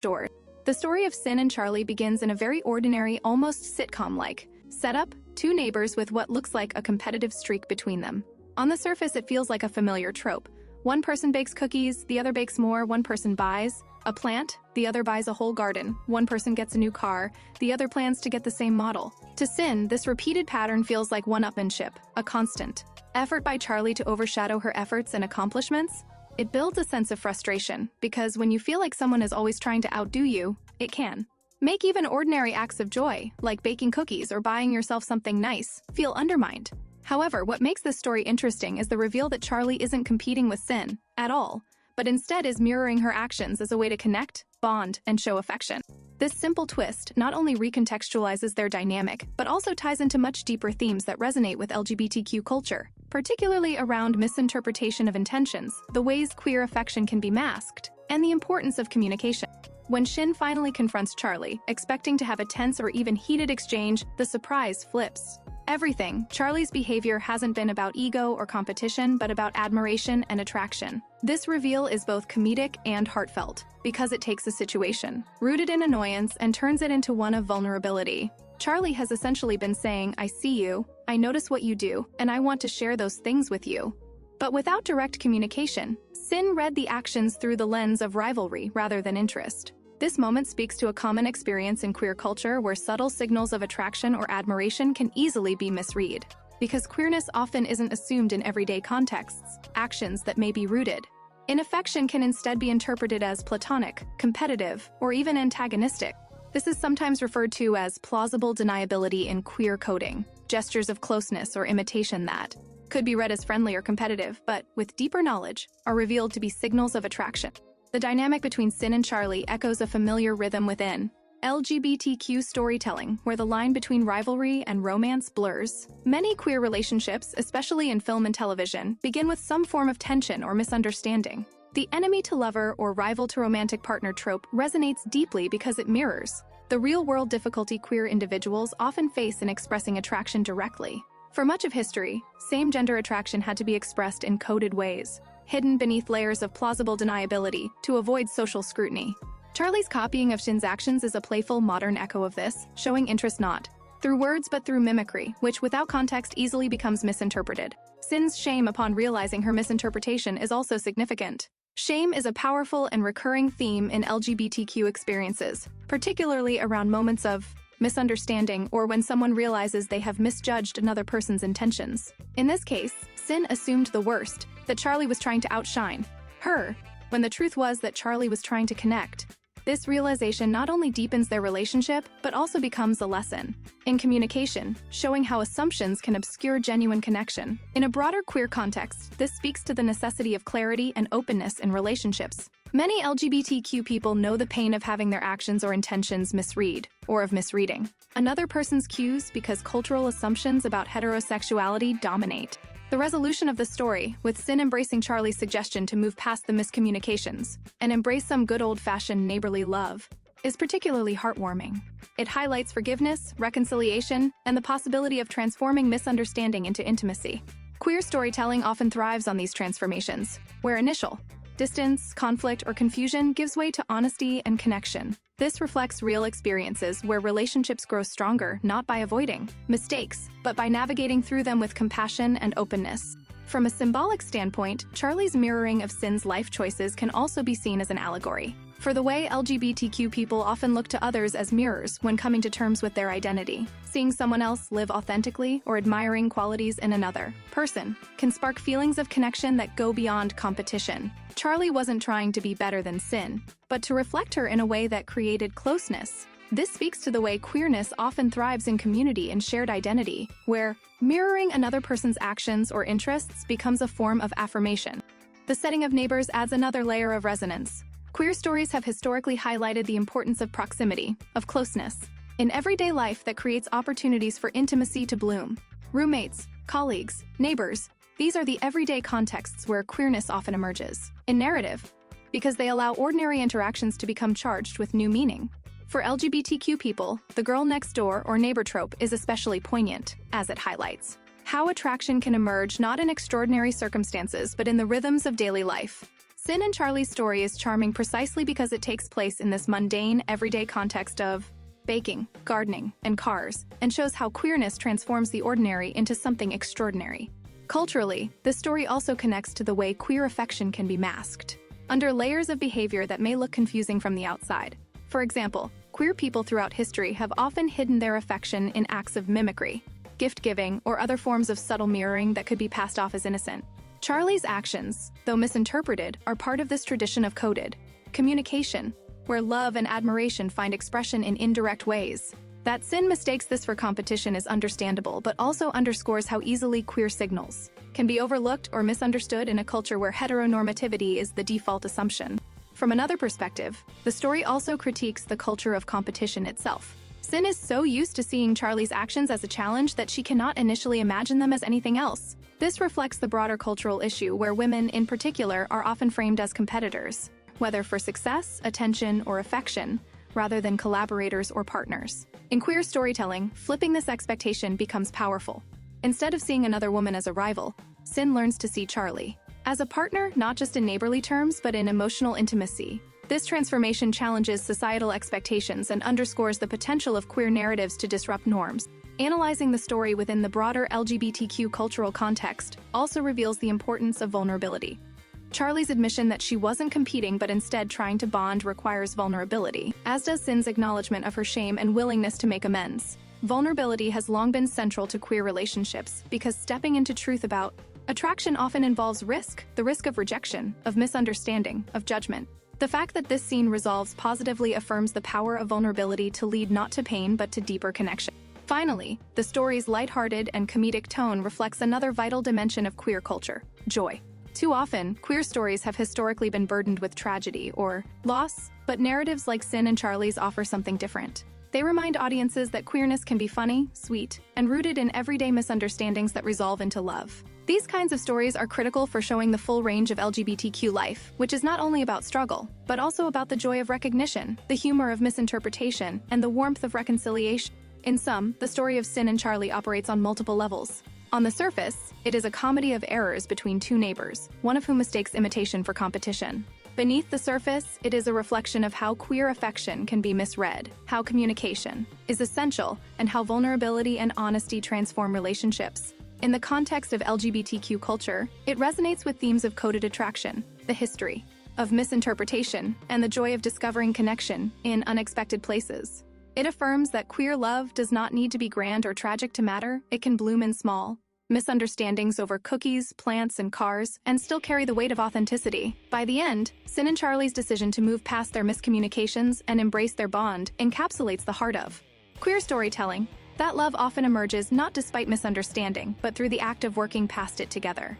door. The story of Sinn and Charlie begins in a very ordinary, almost sitcom-like setup, two neighbors with what looks like a competitive streak between them. On the surface, it feels like a familiar trope. One person bakes cookies, the other bakes more, one person buys a plant, the other buys a whole garden, one person gets a new car, the other plans to get the same model. To Sinn, this repeated pattern feels like one-upmanship, a constant effort by Charlie to overshadow her efforts and accomplishments. It builds a sense of frustration, because when you feel like someone is always trying to outdo you, it can make even ordinary acts of joy, like baking cookies or buying yourself something nice, feel undermined. However, what makes this story interesting is the reveal that Charlie isn't competing with Sinn at all, but instead is mirroring her actions as a way to connect, bond, and show affection. This simple twist not only recontextualizes their dynamic, but also ties into much deeper themes that resonate with LGBTQ culture, particularly around misinterpretation of intentions, the ways queer affection can be masked, and the importance of communication. When Sinn finally confronts Charlie, expecting to have a tense or even heated exchange, the surprise flips everything. Charlie's behavior hasn't been about ego or competition, but about admiration and attraction. This reveal is both comedic and heartfelt, because it takes a situation rooted in annoyance and turns it into one of vulnerability. Charlie has essentially been saying, "I see you, I notice what you do, and I want to share those things with you." But without direct communication, Sinn read the actions through the lens of rivalry rather than interest. This moment speaks to a common experience in queer culture where subtle signals of attraction or admiration can easily be misread. Because queerness often isn't assumed in everyday contexts, actions that may be rooted in affection can instead be interpreted as platonic, competitive, or even antagonistic. This is sometimes referred to as plausible deniability in queer coding, gestures of closeness or imitation that could be read as friendly or competitive, but, with deeper knowledge, are revealed to be signals of attraction. The dynamic between Sinn and Charlie echoes a familiar rhythm within LGBTQ storytelling, where the line between rivalry and romance blurs. Many queer relationships, especially in film and television, begin with some form of tension or misunderstanding. The enemy-to-lover or rival-to-romantic partner trope resonates deeply because it mirrors the real-world difficulty queer individuals often face in expressing attraction directly. For much of history, same-gender attraction had to be expressed in coded ways, hidden beneath layers of plausible deniability to avoid social scrutiny. Charlie's copying of Sinn's actions is a playful, modern echo of this, showing interest not through words but through mimicry, which without context easily becomes misinterpreted. Sinn's shame upon realizing her misinterpretation is also significant. Shame is a powerful and recurring theme in LGBTQ experiences, particularly around moments of misunderstanding or when someone realizes they have misjudged another person's intentions. In this case, Sinn assumed the worst, that Charlie was trying to outshine her, when the truth was that Charlie was trying to connect. This realization not only deepens their relationship, but also becomes a lesson in communication, showing how assumptions can obscure genuine connection. In a broader queer context, this speaks to the necessity of clarity and openness in relationships. Many LGBTQ people know the pain of having their actions or intentions misread, or of misreading another person's cues because cultural assumptions about heterosexuality dominate. The resolution of the story, with Sinn embracing Charlie's suggestion to move past the miscommunications and embrace some good old-fashioned neighborly love, is particularly heartwarming. It highlights forgiveness, reconciliation, and the possibility of transforming misunderstanding into intimacy. Queer storytelling often thrives on these transformations, where initial distance, conflict, or confusion gives way to honesty and connection. This reflects real experiences where relationships grow stronger not by avoiding mistakes, but by navigating through them with compassion and openness. From a symbolic standpoint, Charlie's mirroring of Sinn's life choices can also be seen as an allegory for the way LGBTQ people often look to others as mirrors when coming to terms with their identity. Seeing someone else live authentically or admiring qualities in another person can spark feelings of connection that go beyond competition. Charlie wasn't trying to be better than Sinn, but to reflect her in a way that created closeness. This speaks to the way queerness often thrives in community and shared identity, where mirroring another person's actions or interests becomes a form of affirmation. The setting of neighbors adds another layer of resonance. Queer stories have historically highlighted the importance of proximity, of closeness, in everyday life that creates opportunities for intimacy to bloom. Roommates, colleagues, neighbors, these are the everyday contexts where queerness often emerges. In narrative, because they allow ordinary interactions to become charged with new meaning. For LGBTQ people, the girl next door or neighbor trope is especially poignant, as it highlights how attraction can emerge not in extraordinary circumstances but in the rhythms of daily life. Sinn and Charlie's story is charming precisely because it takes place in this mundane, everyday context of baking, gardening, and cars, and shows how queerness transforms the ordinary into something extraordinary. Culturally, this story also connects to the way queer affection can be masked under layers of behavior that may look confusing from the outside. For example, queer people throughout history have often hidden their affection in acts of mimicry, gift-giving, or other forms of subtle mirroring that could be passed off as innocent. Charlie's actions, though misinterpreted, are part of this tradition of coded communication, where love and admiration find expression in indirect ways. That Sinn mistakes this for competition is understandable, but also underscores how easily queer signals can be overlooked or misunderstood in a culture where heteronormativity is the default assumption. From another perspective, the story also critiques the culture of competition itself. Sinn is so used to seeing Charlie's actions as a challenge that she cannot initially imagine them as anything else. This reflects the broader cultural issue where women, in particular, are often framed as competitors, whether for success, attention, or affection, rather than collaborators or partners. In queer storytelling, flipping this expectation becomes powerful. Instead of seeing another woman as a rival, Sinn learns to see Charlie as a partner, not just in neighborly terms, but in emotional intimacy. This transformation challenges societal expectations and underscores the potential of queer narratives to disrupt norms. Analyzing the story within the broader LGBTQ cultural context also reveals the importance of vulnerability. Charlie's admission that she wasn't competing but instead trying to bond requires vulnerability, as does Sinn's acknowledgement of her shame and willingness to make amends. Vulnerability has long been central to queer relationships because stepping into truth about attraction often involves risk, the risk of rejection, of misunderstanding, of judgment. The fact that this scene resolves positively affirms the power of vulnerability to lead not to pain but to deeper connection. Finally, the story's lighthearted and comedic tone reflects another vital dimension of queer culture: joy. Too often, queer stories have historically been burdened with tragedy or loss, but narratives like Sinn and Charlie's offer something different. They remind audiences that queerness can be funny, sweet, and rooted in everyday misunderstandings that resolve into love. These kinds of stories are critical for showing the full range of LGBTQ life, which is not only about struggle, but also about the joy of recognition, the humor of misinterpretation, and the warmth of reconciliation. In sum, the story of Sinn and Charlie operates on multiple levels. On the surface, it is a comedy of errors between two neighbors, one of whom mistakes imitation for competition. Beneath the surface, it is a reflection of how queer affection can be misread, how communication is essential, and how vulnerability and honesty transform relationships. In the context of LGBTQ culture, it resonates with themes of coded attraction, the history of misinterpretation, and the joy of discovering connection in unexpected places. It affirms that queer love does not need to be grand or tragic to matter. It can bloom in small misunderstandings over cookies, plants, and cars, and still carry the weight of authenticity. By the end, Sinn and Charlie's decision to move past their miscommunications and embrace their bond encapsulates the heart of queer storytelling. That love often emerges not despite misunderstanding, but through the act of working past it together.